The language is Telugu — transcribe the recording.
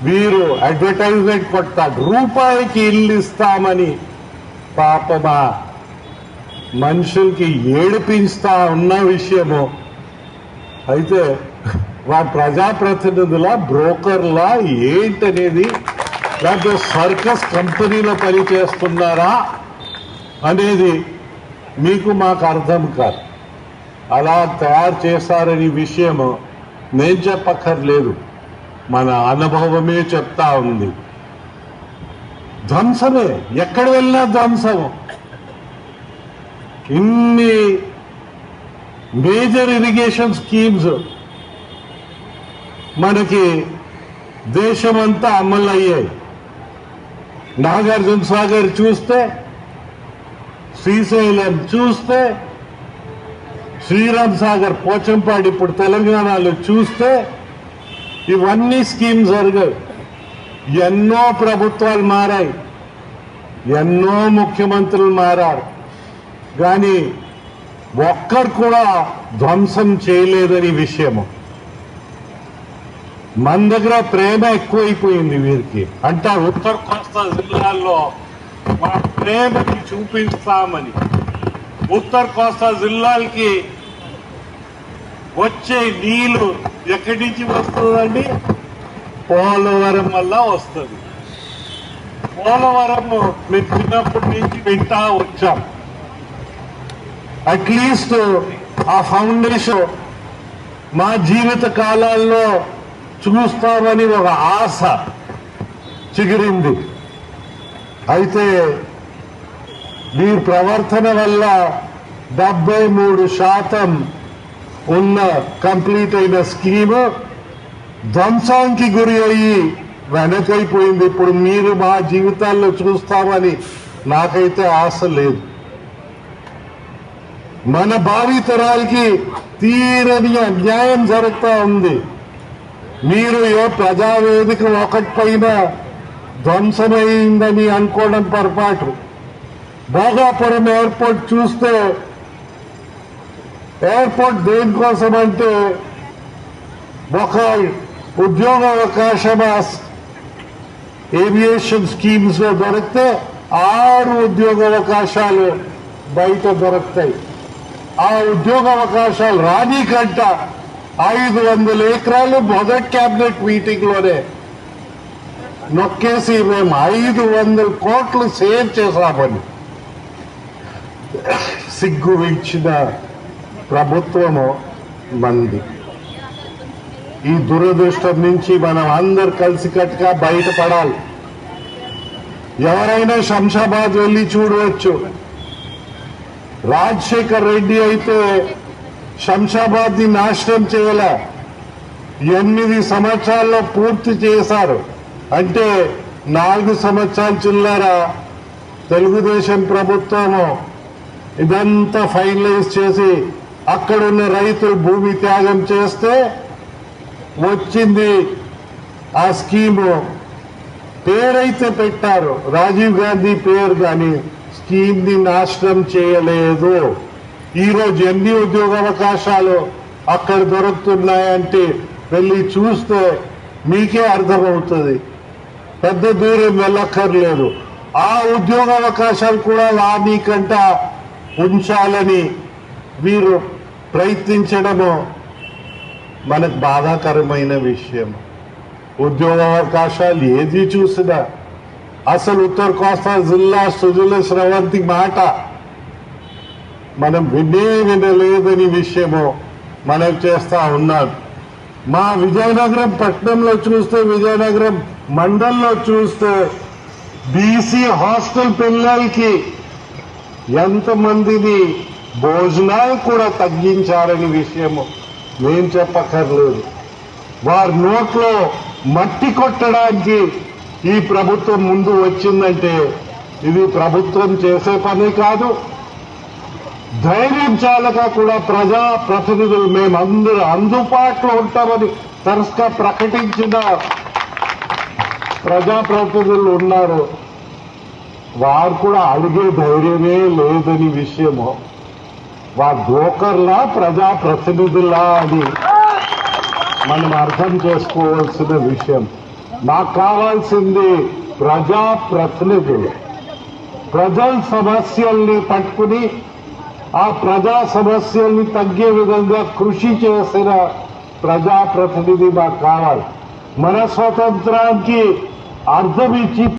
వీరు అడ్వర్టైజ్మెంట్ కొడతాడు, రూపాయికి ఇల్లు ఇస్తామని. పాపమా మనుషులకి ఏడిపిస్తా ఉన్న విషయము. అయితే వారి ప్రజాప్రతినిధుల బ్రోకర్లా ఏంటనేది, లేకపోతే సర్కస్ కంపెనీలో పనిచేస్తున్నారా అనేది మీకు మాకు అర్థం కాదు. అలా తయారు చేశారని విషయము నేను చెప్పక్కర్లేదు, మన అనుభవమే చెప్తా ఉంది. ధ్వంసమే, ఎక్కడ వెళ్ళినా ధ్వంసము. ఇన్ని మేజర్ ఇరిగేషన్ స్కీమ్స్ మనకి దేశమంతా అమలు అయ్యాయి. నాగార్జున సాగర్ చూస్తే, శ్రీశైలం చూస్తే, శ్రీరామ్ సాగర్ పోచంపాడు ఇప్పుడు తెలంగాణలో చూస్తే ఇవన్నీ స్కీమ్ జరిగాయి. ఎన్నో ప్రభుత్వాలు మారాయి, ఎన్నో ముఖ్యమంత్రులు మారారు, కానీ ఒక్కరు కూడా ధ్వంసం చేయలేదని విషయము. మన దగ్గర ప్రేమ ఎక్కువైపోయింది వీరికి. అంటే ఉత్తర కోస్తా జిల్లాల్లో మన ప్రేమని చూపిస్తామని. ఉత్తర కోస్తా జిల్లాలకి వచ్చే నీళ్లు ఎక్కడి నుంచి వస్తుందండి? పోలవరం వల్ల వస్తుంది. పోలవరం మేము చిన్నప్పటి నుంచి వింటా వచ్చాం. అట్లీస్ట్ ఆ ఫౌండేషన్ మా జీవిత కాలాల్లో చూస్తామని ఒక ఆశ చిగిరింది. అయితే వీరి ప్రవర్తన వల్ల 73% ఉన్న కంప్లీట్ అయిన స్కీము ధ్వంసానికి గురి అయ్యి వెనకైపోయింది. ఇప్పుడు మీరు మా జీవితాల్లో చూస్తామని నాకైతే ఆశ లేదు. మన భావి తరాలకి తీరని అన్యాయం జరుగుతూ ఉంది. మీరు ప్రజావేదిక ఒకటిపైన ధ్వంసమైందని అనుకోవడం పొరపాటు. భోగాపురం ఎయిర్పోర్ట్ చూస్తే, ఎయిర్పోర్ట్ దేనికోసం అంటే ఒక ఉద్యోగ అవకాశం ఏవియేషన్ స్కీమ్స్ లో దొరికితే 6 ఉద్యోగ అవకాశాలు బయట దొరుకుతాయి. ఆ ఉద్యోగ అవకాశాలు రానికంట 500 ఎకరాలు మొదటి క్యాబినెట్ మీటింగ్ లోనే నొక్కేసి మేము 500 కోట్లు సేవ్ చేశామని సిగ్గు ఇచ్చిన ప్రభుత్వము మంది. ఈ దురదృష్టం నుంచి మనం అందరు కలిసికట్టుగా బయటపడాలి. ఎవరైనా శంషాబాద్ వెళ్ళి చూడవచ్చు. రాజశేఖర్ రెడ్డి అయితే శంషాబాద్ ని నాశనం చేయాల 8 సంవత్సరాల్లో పూర్తి చేశారు. అంటే 4 సంవత్సరాల చిల్లర తెలుగుదేశం ప్రభుత్వము ఇదంతా ఫైనలైజ్ చేసి అక్కడున్న రైతులు భూమి త్యాగం చేస్తే వచ్చింది ఆ స్కీము. పేరైతే పెట్టారు రాజీవ్ గాంధీ పేరు, కానీ స్కీమ్ ని నాశనం చేయలేదు. ఈరోజు ఎన్ని ఉద్యోగ అవకాశాలు అక్కడ దొరుకుతున్నాయంటే వెళ్ళి చూస్తే మీకే అర్థమవుతుంది. పెద్ద దూరం వెళ్ళక్కర్లేదు. ఆ ఉద్యోగ అవకాశాలు కూడా వానికంట ఉంచాలని వీరు ప్రయత్నించడము మనకు బాధాకరమైన విషయం. ఉద్యోగ అవకాశాలు ఏది చూసినా అసలు ఉత్తర కోస్తా జిల్లా సుజల స్రవంతి మాట మనం వినలేదని విషయము మనం చేస్తా ఉన్నాం. మా విజయనగరం పట్టణంలో చూస్తే, విజయనగరం మండలంలో చూస్తే బీసీ హాస్టల్ పిల్లలకి ఎంతమందిని భోజనాలు కూడా తగ్గించారని విషయము నేను చెప్పక్కర్లేదు. వారి నోట్లో మట్టి కొట్టడానికి ఈ ప్రభుత్వం ముందు వచ్చిందంటే ఇది ప్రభుత్వం చేసే పని కాదు. ధైర్యం చాలక కూడా ప్రజా ప్రతినిధులు మేమందరూ అందుబాటులో ఉంటామని తరచుగా ప్రకటించిన ప్రజాప్రతినిధులు ఉన్నారు. వారు కూడా అడిగే ధైర్యమే లేదని విషయము. వారు బ్రోకర్లా ప్రజాప్రతినిధులా అని మనం అర్థం చేసుకోవాల్సిన విషయం. మాకు కావాల్సింది ప్రజాప్రతినిధులు. ప్రజల సమస్యల్ని పట్టుకుని ఆ ప్రజా సమస్యల్ని తగ్గే విధంగా కృషి చేసిన ప్రజాప్రతినిధి మాకు కావాలి. మన స్వతంత్రానికి అర్థం ఇచ్చి